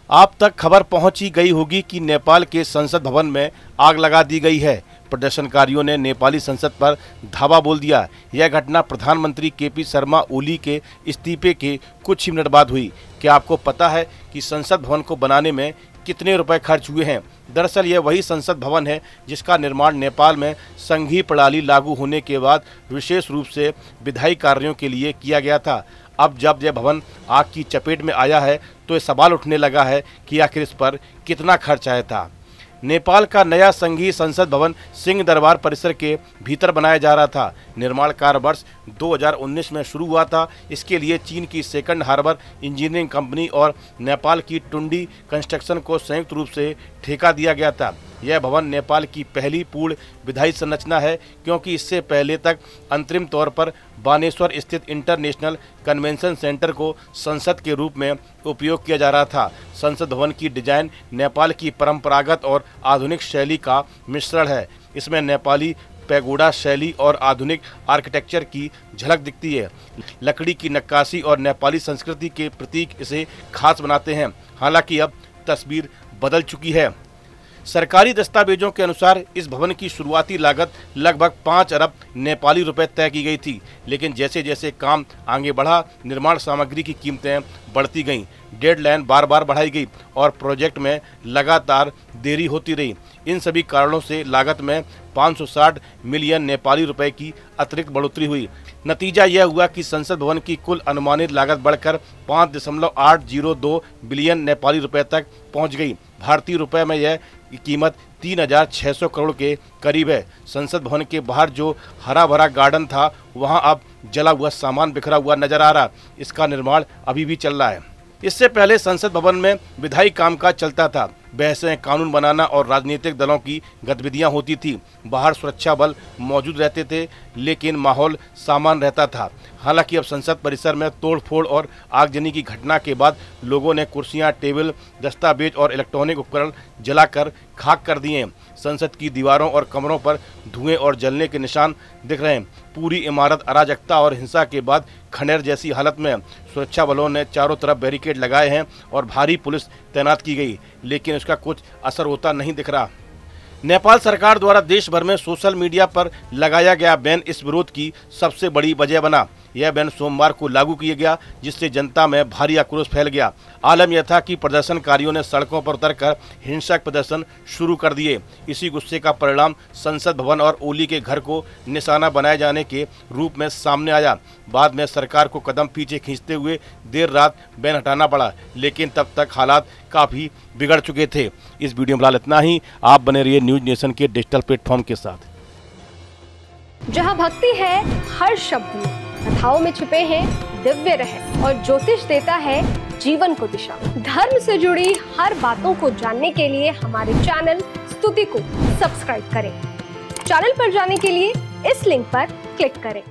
आप तक खबर पहुंची गई होगी कि नेपाल के संसद भवन में आग लगा दी गई है। प्रदर्शनकारियों ने नेपाली संसद पर धावा बोल दिया। यह घटना प्रधानमंत्री केपी शर्मा ओली के इस्तीफे के कुछ ही मिनट बाद हुई। क्या आपको पता है कि संसद भवन को बनाने में कितने रुपए खर्च हुए हैं? दरअसल यह वही संसद भवन है जिसका निर्माण नेपाल में संघीय प्रणाली लागू होने के बाद विशेष रूप से विधायी कार्यों के लिए किया गया था। अब जब यह भवन आग की चपेट में आया है तो ये सवाल उठने लगा है कि आखिर इस पर कितना खर्च आया था। नेपाल का नया संघीय संसद भवन सिंह दरबार परिसर के भीतर बनाया जा रहा था। निर्माण कार्य वर्ष 2019 में शुरू हुआ था। इसके लिए चीन की सेकंड हार्बर इंजीनियरिंग कंपनी और नेपाल की टुंडी कंस्ट्रक्शन को संयुक्त रूप से ठेका दिया गया था। यह भवन नेपाल की पहली पूर्ण विधायी संरचना है, क्योंकि इससे पहले तक अंतरिम तौर पर बानेश्वर स्थित इंटरनेशनल कन्वेंशन सेंटर को संसद के रूप में उपयोग किया जा रहा था। संसद भवन की डिजाइन नेपाल की परंपरागत और आधुनिक शैली का मिश्रण है। इसमें नेपाली पैगोडा शैली और आधुनिक आर्किटेक्चर की झलक दिखती है। लकड़ी की नक्काशी और नेपाली संस्कृति के प्रतीक इसे खास बनाते हैं। हालांकि अब तस्वीर बदल चुकी है। सरकारी दस्तावेजों के अनुसार इस भवन की शुरुआती लागत लगभग 5 अरब नेपाली रुपए तय की गई थी, लेकिन जैसे जैसे काम आगे बढ़ा निर्माण सामग्री की कीमतें बढ़ती गईं, डेडलाइन बार बार बढ़ाई गई और प्रोजेक्ट में लगातार देरी होती रही। इन सभी कारणों से लागत में 560 मिलियन नेपाली रुपए की अतिरिक्त बढ़ोतरी हुई। नतीजा यह हुआ कि संसद भवन की कुल अनुमानित लागत बढ़कर 5.802 बिलियन नेपाली रुपए तक पहुंच गई। भारतीय रुपए में यह कीमत 3600 करोड़ के करीब है। संसद भवन के बाहर जो हरा भरा गार्डन था वहां अब जला हुआ सामान बिखरा हुआ नजर आ रहा। इसका निर्माण अभी भी चल रहा है। इससे पहले संसद भवन में विधायी कामकाज चलता था। बहसें, कानून बनाना और राजनीतिक दलों की गतिविधियां होती थी। बाहर सुरक्षा बल मौजूद रहते थे, लेकिन माहौल सामान्य रहता था। हालांकि अब संसद परिसर में तोड़फोड़ और आगजनी की घटना के बाद लोगों ने कुर्सियां, टेबल, दस्तावेज और इलेक्ट्रॉनिक उपकरण जलाकर खाक कर दिए। संसद की दीवारों और कमरों पर धुएं और जलने के निशान दिख रहे हैं। पूरी इमारत अराजकता और हिंसा के बाद खंडेर जैसी हालत में। सुरक्षा बलों ने चारों तरफ बैरिकेड लगाए हैं और भारी पुलिस तैनात की गई, लेकिन उसका कुछ असर होता नहीं दिख रहा। नेपाल सरकार द्वारा देश भर में सोशल मीडिया पर लगाया गया बैन इस विरोध की सबसे बड़ी वजह बना। यह बैन सोमवार को लागू किया गया, जिससे जनता में भारी आक्रोश फैल गया। आलम यह था कि प्रदर्शनकारियों ने सड़कों पर उतरकर हिंसक प्रदर्शन शुरू कर दिए। इसी गुस्से का परिणाम संसद भवन और ओली के घर को निशाना बनाए जाने के रूप में सामने आया। बाद में सरकार को कदम पीछे खींचते हुए देर रात बैन हटाना पड़ा, लेकिन तब तक हालात काफ़ी बिगड़ चुके थे। इस वीडियो में फिलहाल इतना ही। आप बने रहिए न्यूज नेशन के डिजिटल प्लेटफॉर्म के साथ। जहां भक्ति है हर शब्द में, कथाओं में छुपे हैं दिव्य रहस्य और ज्योतिष देता है जीवन को दिशा। धर्म से जुड़ी हर बातों को जानने के लिए हमारे चैनल स्तुति को सब्सक्राइब करें। चैनल पर जाने के लिए इस लिंक पर क्लिक करें।